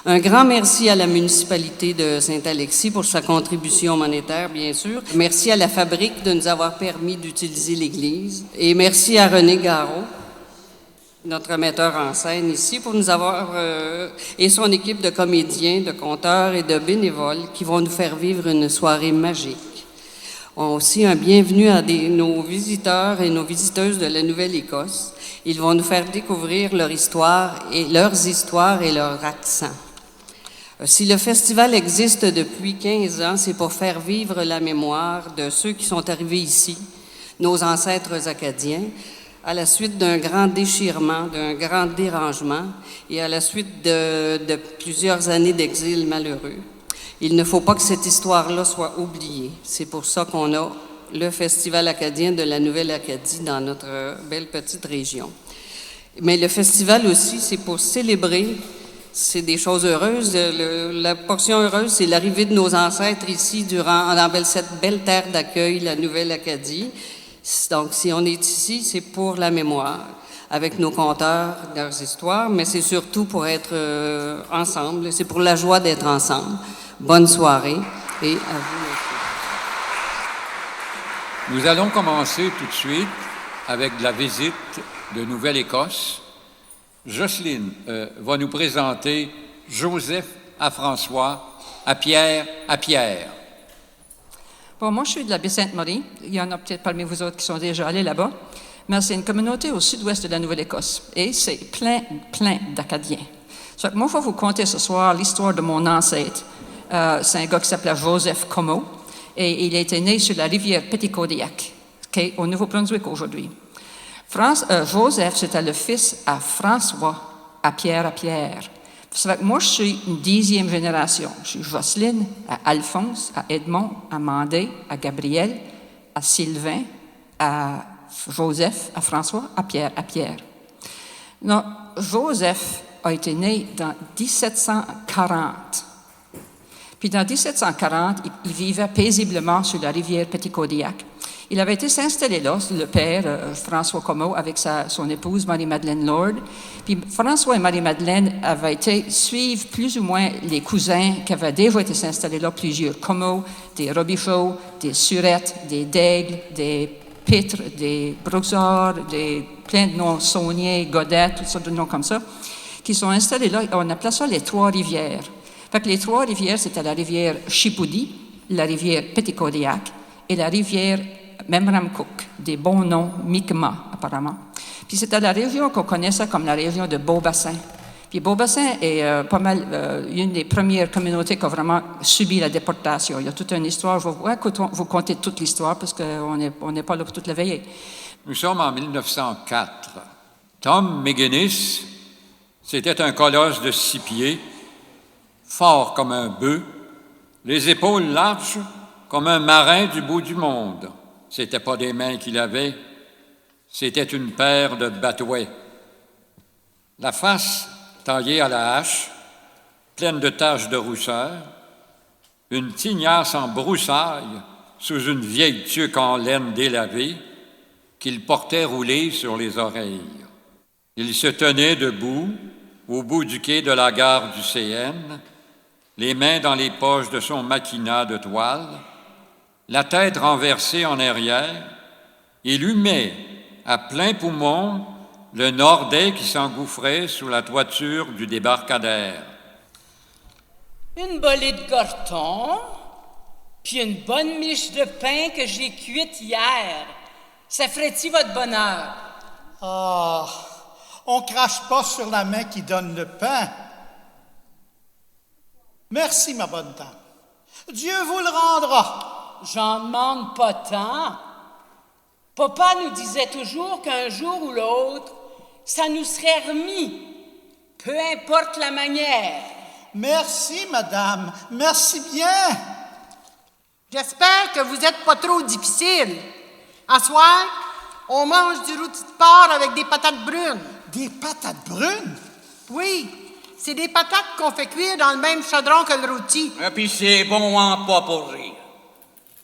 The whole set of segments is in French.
Un grand merci à la municipalité de Saint-Alexis pour sa contribution monétaire, bien sûr. Merci à la Fabrique de nous avoir permis d'utiliser l'église. Et merci à René Garot, notre metteur en scène ici, pour nous avoir, et son équipe de comédiens, de conteurs et de bénévoles qui vont nous faire vivre une soirée magique. Aussi un bienvenue à nos visiteurs et nos visiteuses de la Nouvelle-Écosse. Ils vont nous faire découvrir leurs histoires et leurs accents. Si le festival existe depuis 15 ans, c'est pour faire vivre la mémoire de ceux qui sont arrivés ici, nos ancêtres acadiens, à la suite d'un grand déchirement, d'un grand dérangement et à la suite de plusieurs années d'exil malheureux. Il ne faut pas que cette histoire-là soit oubliée. C'est pour ça qu'on a le Festival acadien de la Nouvelle-Acadie dans notre belle petite région. Mais le festival aussi, c'est pour célébrer, c'est des choses heureuses. La portion heureuse, c'est l'arrivée de nos ancêtres ici dans cette belle terre d'accueil, la Nouvelle-Acadie. Donc, si on est ici, c'est pour la mémoire, avec nos conteurs, leurs histoires, mais c'est surtout pour être ensemble. C'est pour la joie d'être ensemble. Bonne soirée et à vous. Nous allons commencer tout de suite avec la visite de Nouvelle-Écosse. Jocelyne va nous présenter Joseph à François, à Pierre à Pierre. Bon, moi, je suis de la Baie-Sainte-Marie. Il y en a peut-être parmi vous autres qui sont déjà allés là-bas. Mais c'est une communauté au sud-ouest de la Nouvelle-Écosse. Et c'est plein d'Acadiens. Donc, moi, je vais vous conter ce soir l'histoire de mon ancêtre. C'est un gars qui s'appelait Joseph Comeau. Et il était né sur la rivière Petitcodiac, au Nouveau-Brunswick aujourd'hui. Joseph, c'était le fils à François, à Pierre. Ça fait que moi, je suis une 10e génération. Je suis Jocelyne, à Alphonse, à Edmond, à Mandé, à Gabriel, à Sylvain, à Joseph, à François, à Pierre. Non, Joseph a été né dans 1740. Puis dans 1740, il vivait paisiblement sur la rivière Petitcodiac. Il avait été s'installer là, le père François Comeau, avec son épouse Marie-Madeleine Lord. Puis François et Marie-Madeleine avaient été suivre plus ou moins les cousins qui avaient déjà été s'installer là, plusieurs Comeau, des Robichaud, des Surettes, des Daigles, des Pitres, des Broussard, plein de noms, Saunier, Godet, toutes sortes de noms comme ça, qui sont installés là. On appelait ça les Trois-Rivières. Fait que les Trois-Rivières, c'était la rivière Chipoudy, la rivière Petitcodiac et la rivière Memramcook, des bons noms Mi'kmaq, apparemment. Puis c'était la région qu'on connaissait comme la région de Beaubassin. Puis Beaubassin est pas mal une des premières communautés qui a vraiment subi la déportation. Il y a toute une histoire. Je vais vous conter toute l'histoire parce qu'on n'est pas là pour toute la veillée. Nous sommes en 1904. Tom McGuinness, c'était un colosse de 6 pieds, fort comme un bœuf, les épaules larges comme un marin du bout du monde. C'était pas des mains qu'il avait, c'était une paire de batouets. La face taillée à la hache, pleine de taches de rousseur, une tignasse en broussailles sous une vieille tuque en laine délavée qu'il portait roulée sur les oreilles. Il se tenait debout au bout du quai de la gare du CN, les mains dans les poches de son maquinat de toile, la tête renversée en arrière, il humait à plein poumon le Nordais qui s'engouffrait sous la toiture du débarcadère. Une bolée de gorton, puis une bonne miche de pain que j'ai cuite hier. Ça ferait-il votre bonheur? Ah, on crache pas sur la main qui donne le pain. Merci, ma bonne dame. Dieu vous le rendra. J'en demande pas tant. Papa nous disait toujours qu'un jour ou l'autre, ça nous serait remis, peu importe la manière. Merci, madame. Merci bien. J'espère que vous n'êtes pas trop difficile. À soir, on mange du rôti de porc avec des patates brunes. Des patates brunes? Oui, c'est des patates qu'on fait cuire dans le même chaudron que le rôti. Et puis c'est bon en pas pour rire.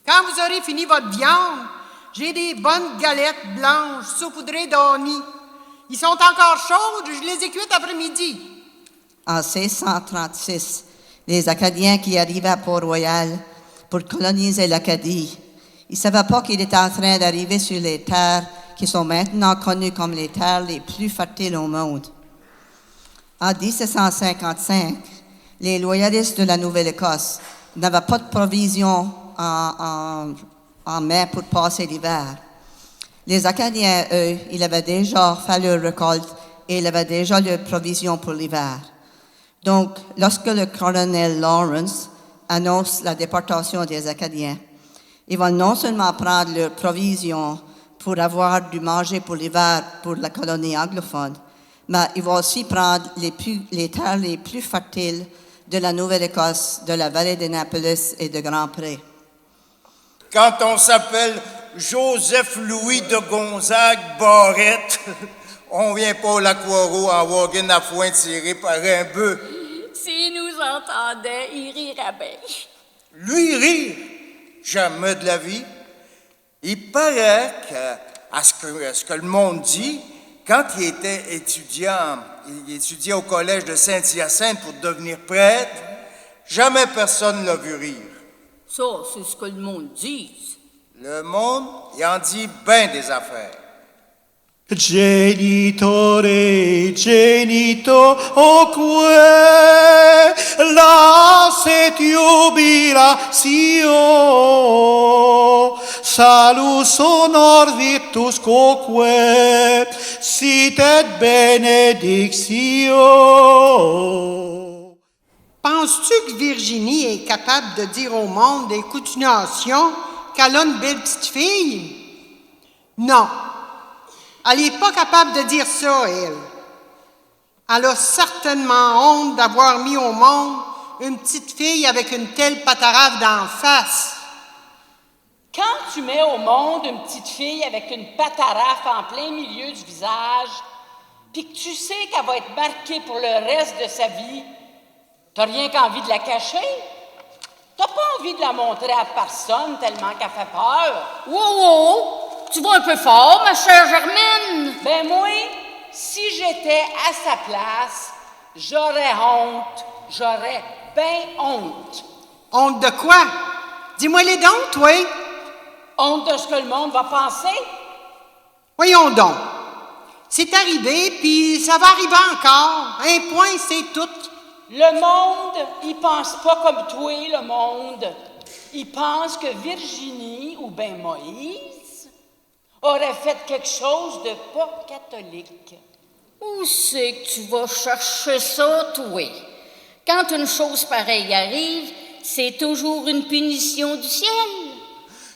Quand vous aurez fini votre viande, j'ai des bonnes galettes blanches saupoudrées d'oignon. Ils sont encore chaudes, je les ai cuites après-midi. En 1636, les Acadiens qui arrivaient à Port-Royal pour coloniser l'Acadie, ils ne savaient pas qu'ils étaient en train d'arriver sur les terres qui sont maintenant connues comme les terres les plus fertiles au monde. En 1755, les loyalistes de la Nouvelle-Écosse n'avaient pas de provisions en main pour passer l'hiver. Les Acadiens, eux, ils avaient déjà fait leur récolte et ils avaient déjà leurs provisions pour l'hiver. Donc, lorsque le colonel Lawrence annonce la déportation des Acadiens, ils vont non seulement prendre leurs provisions pour avoir du manger pour l'hiver pour la colonie anglophone, mais ils vont aussi prendre les terres les plus fertiles de la Nouvelle-Écosse, de la vallée d'Annapolis et de Grand Pré. Quand on s'appelle Joseph-Louis de Gonzague Barrette, on vient pas au lac Waro en wagon à foin tiré par un bœuf. S'il nous entendait, il rirait bien. Lui rire? Jamais de la vie. Il paraît à ce que le monde dit, quand il était étudiant, il étudiait au collège de Saint-Hyacinthe pour devenir prêtre, jamais personne ne l'a vu rire. Ça, c'est ce que le monde dit. Le monde, il en dit bien des affaires. Genitore, genitoque, lasset jubilatio, salus honor virtus quoque, sit et benedictio. Penses-tu que Virginie est capable de dire au monde des continuations qu'elle a une belle petite fille? Non. Elle n'est pas capable de dire ça, elle. Elle a certainement honte d'avoir mis au monde une petite fille avec une telle patarave d'en face. Quand tu mets au monde une petite fille avec une patarafe en plein milieu du visage, puis que tu sais qu'elle va être marquée pour le reste de sa vie, t'as rien qu'envie de la cacher? T'as pas envie de la montrer à personne tellement qu'elle fait peur? Wow! Tu vas un peu fort, ma chère Germaine. Ben moi, si j'étais à sa place, j'aurais honte. J'aurais bien honte. Honte de quoi? Dis-moi les dons, toi. Honte de ce que le monde va penser? Voyons donc. C'est arrivé, puis ça va arriver encore. Un point, c'est tout. Le monde, il pense pas comme toi, le monde. Il pense que Virginie, ou ben Moïse, aurait fait quelque chose de pas catholique. Où c'est que tu vas chercher ça, toi? Quand une chose pareille arrive, c'est toujours une punition du ciel.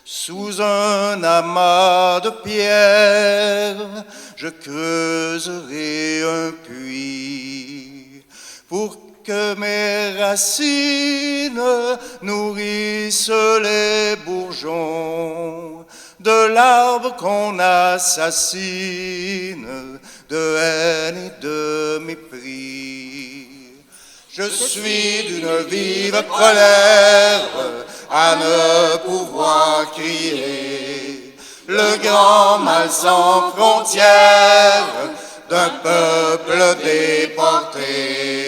Sous un amas de pierres, je creuserai un puits pour que mes racines nourrissent les bourgeons de l'arbre qu'on assassine, de haine et de mépris. Je suis d'une vive colère à ne pouvoir crier le grand mal sans frontières d'un peuple déporté.